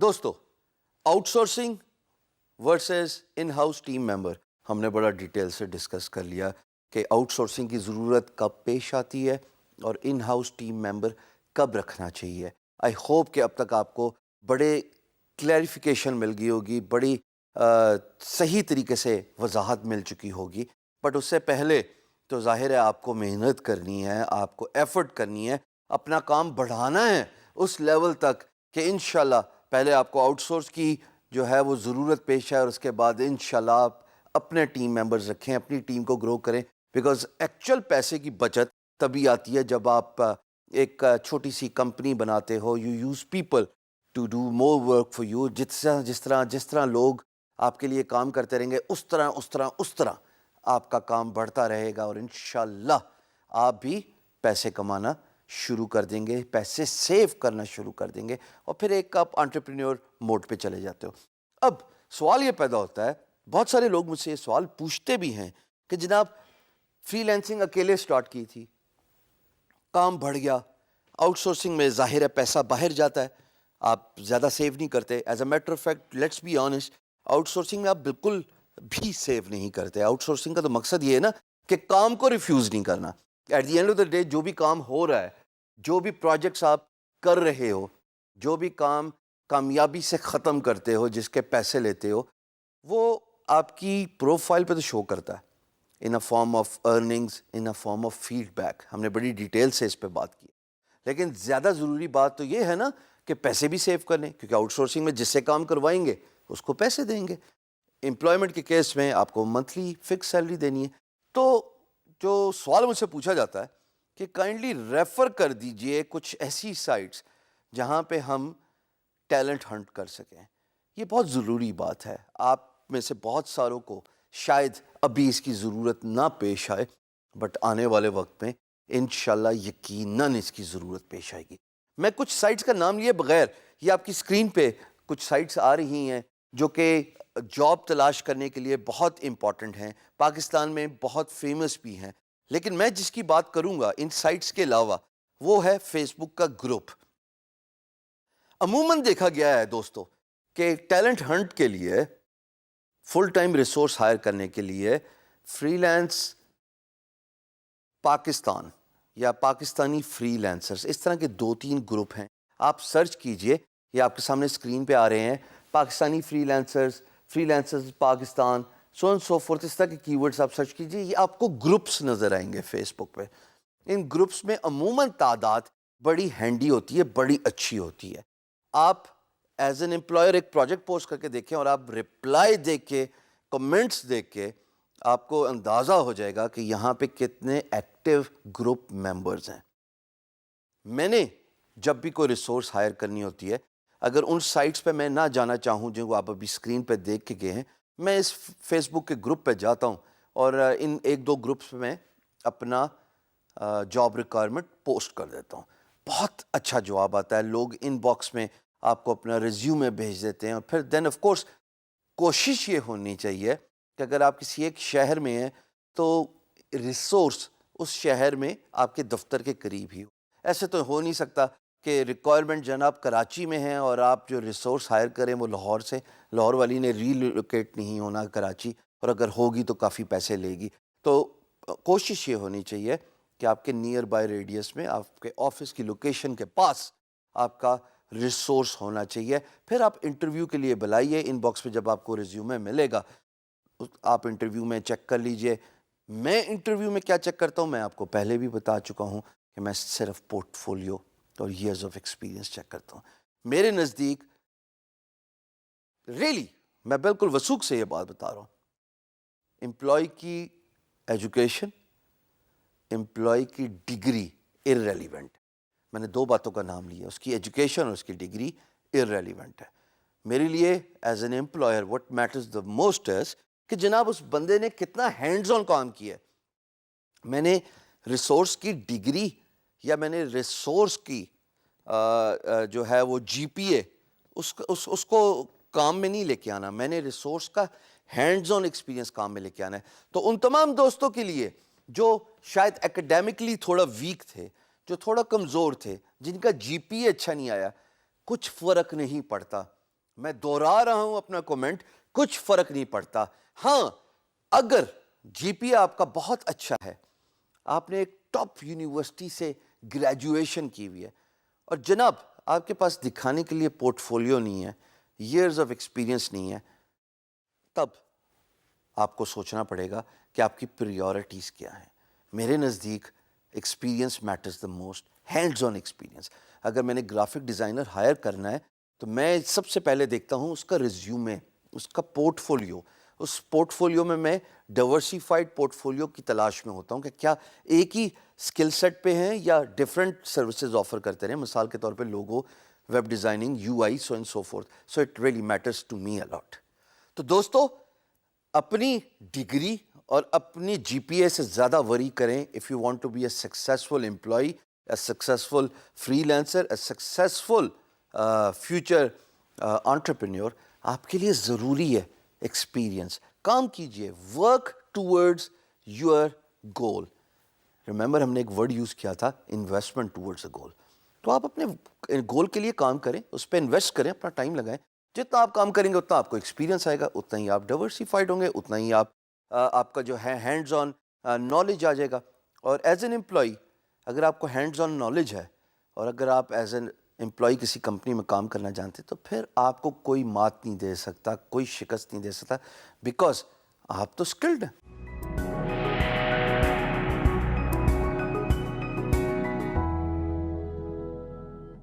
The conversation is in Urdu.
دوستو outsourcing versus in house team member ہم نے بڑا ڈیٹیل سے ڈسکس کر لیا کہ آؤٹ سورسنگ کی ضرورت کب پیش آتی ہے اور ان ہاؤس ٹیم ممبر کب رکھنا چاہیے. آئی ہوپ کہ اب تک آپ کو بڑے کلیریفیکیشن مل گئی ہوگی, بڑی صحیح طریقے سے وضاحت مل چکی ہوگی. بٹ اس سے پہلے تو ظاہر ہے آپ کو محنت کرنی ہے, آپ کو ایفرٹ کرنی ہے, اپنا کام بڑھانا ہے اس لیول تک کہ انشاءاللہ پہلے آپ کو آؤٹ سورس کی جو ہے وہ ضرورت پیش ہے اور اس کے بعد انشاءاللہ آپ اپنے ٹیم ممبرز رکھیں, اپنی ٹیم کو گرو کریں. بیکاز ایکچوئل پیسے کی بچت تبھی آتی ہے جب آپ ایک چھوٹی سی کمپنی بناتے ہو. You use people to do more work for you. جس طرح لوگ آپ کے لیے کام کرتے رہیں گے اس طرح آپ کا کام بڑھتا رہے گا اور انشاءاللہ آپ بھی پیسے کمانا شروع کر دیں گے, پیسے سیو کرنا شروع کر دیں گے اور پھر ایک آپ انٹرپرینور موڈ پہ چلے جاتے ہو. اب سوال یہ پیدا ہوتا ہے, بہت سارے لوگ مجھ سے یہ سوال پوچھتے بھی ہیں کہ جناب فری لینسنگ اکیلے سٹارٹ کی تھی, کام بڑھ گیا, آؤٹ سورسنگ میں ظاہر ہے پیسہ باہر جاتا ہے, آپ زیادہ سیو نہیں کرتے. As a matter of fact let's be honest, outsourcing میں آپ بالکل بھی سیو نہیں کرتے. آؤٹ سورسنگ کا تو مقصد یہ ہے نا کہ کام کو ریفیوز نہیں کرنا. At the end of the day جو بھی کام ہو رہا ہے, جو بھی پروجیکٹس آپ کر رہے ہو, جو بھی کام کامیابی سے ختم کرتے ہو, جس کے پیسے لیتے ہو, وہ آپ کی پروفائل پہ تو شو کرتا ہے in a form of earnings, in a form of feedback. ہم نے بڑی ڈیٹیل سے اس پہ بات کی, لیکن زیادہ ضروری بات تو یہ ہے نا کہ پیسے بھی سیو کر لیں, کیونکہ آؤٹ سورسنگ میں جس سے کام کروائیں گے اس کو پیسے دیں گے. امپلائمنٹ کے کیس میں آپ کو منتھلی فکس سیلری دینی ہے. تو جو سوال مجھ سے پوچھا جاتا ہے کہ کائنڈلی ریفر کر دیجئے کچھ ایسی سائٹس جہاں پہ ہم ٹیلنٹ ہنٹ کر سکیں. یہ بہت ضروری بات ہے. آپ میں سے بہت ساروں کو شاید ابھی اس کی ضرورت نہ پیش آئے, بٹ آنے والے وقت میں انشاءاللہ یقیناً اس کی ضرورت پیش آئے گی. میں کچھ سائٹس کا نام لیے بغیر, یہ آپ کی اسکرین پہ کچھ سائٹس آ رہی ہیں جو کہ جاب تلاش کرنے کے لیے بہت امپورٹنٹ ہیں, پاکستان میں بہت فیمس بھی ہیں. لیکن میں جس کی بات کروں گا ان سائٹس کے علاوہ وہ ہے فیس بک کا گروپ. عموماً دیکھا گیا ہے دوستو کہ ٹیلنٹ ہنٹ کے لیے, فل ٹائم ریسورس ہائر کرنے کے لیے فری لینس پاکستان یا پاکستانی فری لینسرز, اس طرح کے 2-3 گروپ ہیں. آپ سرچ کیجئے, یہ آپ کے سامنے اسکرین پہ آ رہے ہیں, Pakistani freelancers Pakistan, so and so forth, اس طرح کے کی ورڈز آپ سرچ کیجئے, یہ آپ کو گروپس نظر آئیں گے فیس بک پہ. ان گروپس میں عموماً تعداد بڑی ہینڈی ہوتی ہے, بڑی اچھی ہوتی ہے. آپ ایز این امپلائر ایک پروجیکٹ پوسٹ کر کے دیکھیں اور آپ رپلائی دیکھ کے, کمنٹس دیکھ کے آپ کو اندازہ ہو جائے گا کہ یہاں پہ کتنے ایکٹیو گروپ ممبرز ہیں. میں نے جب بھی کوئی ریسورس ہائر کرنی ہوتی ہے, اگر ان سائٹس پہ میں نہ جانا چاہوں جو آپ ابھی اسکرین پہ دیکھ کے گئے ہیں, میں اس فیس بک کے گروپ پہ جاتا ہوں اور ان 1-2 گروپس پہ میں اپنا جاب ریکوائرمنٹ پوسٹ کر دیتا ہوں. بہت اچھا جواب آتا ہے. لوگ ان باکس میں آپ کو اپنا ریزیومے بھیج دیتے ہیں. اور پھر دین آف کورس کوشش یہ ہونی چاہیے کہ اگر آپ کسی ایک شہر میں ہیں تو ریسورس اس شہر میں آپ کے دفتر کے قریب ہی ہو. ایسے تو ہو نہیں سکتا کہ ریکوائرمنٹ جناب کراچی میں ہیں اور آپ جو ریسورس ہائر کریں وہ لاہور سے, لاہور والی نے ریلوکیٹ نہیں ہونا کراچی, اور اگر ہوگی تو کافی پیسے لے گی. تو کوشش یہ ہونی چاہیے کہ آپ کے نیئر بائی ریڈیس میں, آپ کے آفس کی لوکیشن کے پاس آپ کا ریسورس ہونا چاہیے. پھر آپ انٹرویو کے لیے بلائیے. ان باکس پہ جب آپ کو ریزیومے ملے گا آپ انٹرویو میں چیک کر لیجئے. میں انٹرویو میں کیا چیک کرتا ہوں میں آپ کو پہلے بھی بتا چکا ہوں کہ میں صرف پورٹ فولیو اور ایئرز آف ایکسپیرینس چیک کرتا ہوں. میرے نزدیک میں بالکل وثوق سے یہ بات بتا رہا ہوں, امپلائی کی ایجوکیشن, امپلائی کی ڈگری ارریلیونٹ. میں نے 2 باتوں کا نام لیا, اس کی ایجوکیشن اور اس کی ڈگری ارریلیونٹ ہے. میرے لیے as an employer what matters the most is کہ جناب اس بندے نے کتنا ہینڈز آن کام کیا ہے. میں نے ریسورس کی ڈگری یا میں نے ریسورس کی جو ہے وہ جی پی اے اس کو کام میں نہیں لے کے آنا, میں نے ریسورس کا ہینڈز آن ایکسپیرینس کام میں لے کے آنا ہے. تو ان تمام دوستوں کے لیے جو شاید ایکڈیمکلی تھوڑا ویک تھے, جو تھوڑا کمزور تھے, جن کا جی پی اے اچھا نہیں آیا, کچھ فرق نہیں پڑتا. میں دوہرا رہا ہوں اپنا کومنٹ, کچھ فرق نہیں پڑتا. ہاں اگر جی پی آپ کا بہت اچھا ہے, آپ نے ایک ٹاپ یونیورسٹی سے گریجویشن کی ہوئی ہے, اور جناب آپ کے پاس دکھانے کے لیے پورٹ فولیو نہیں ہے, ایئرز آف ایکسپیرینس نہیں ہے, تب آپ کو سوچنا پڑے گا کہ آپ کی پریورٹیز کیا ہیں. میرے نزدیک experience matters the most, hands on experience. اگر میں نے گرافک ڈیزائنر ہائر کرنا ہے تو میں سب سے پہلے دیکھتا ہوں اس کا ریزیومے, اس کا پورٹ فولیو. اس پورٹ فولیو میں ڈائیورسیفائڈ پورٹ فولیو کی تلاش میں ہوتا ہوں کہ کیا ایک ہی اسکل سیٹ پہ ہیں یا ڈفرینٹ سروسز آفر کرتے رہیں. مثال کے طور پہ logo, web designing, U I, so and so forth. So it really matters to me a lot. تو دوستو, اپنی ڈگری اور اپنی جی پی اے سے زیادہ وری کریں if you want to be a successful employee, a successful freelancer, a successful future entrepreneur. آپ کے لیے ضروری ہے ایکسپیرینس. کام کیجئے, work towards your goal. Remember ہم نے ایک ورڈ یوز کیا تھا, انویسٹمنٹ ٹورڈز اے گول. تو آپ اپنے گول کے لیے کام کریں, اس پہ انویسٹ کریں, اپنا ٹائم لگائیں. جتنا آپ کام کریں گے اتنا آپ کو ایکسپیرینس آئے گا, اتنا ہی آپ ڈائیورسیفائڈ ہوں گے, اتنا ہی آپ کا جو ہے ہینڈز آن نالج آ جائے گا. اور ایز این امپلائی اگر آپ کو ہینڈز آن نالج ہے, اور اگر آپ ایز این امپلائی کسی کمپنی میں کام کرنا جانتے, تو پھر آپ کو کوئی مات نہیں دے سکتا, کوئی شکست نہیں دے سکتا, بیکاز آپ تو اسکلڈ ہیں.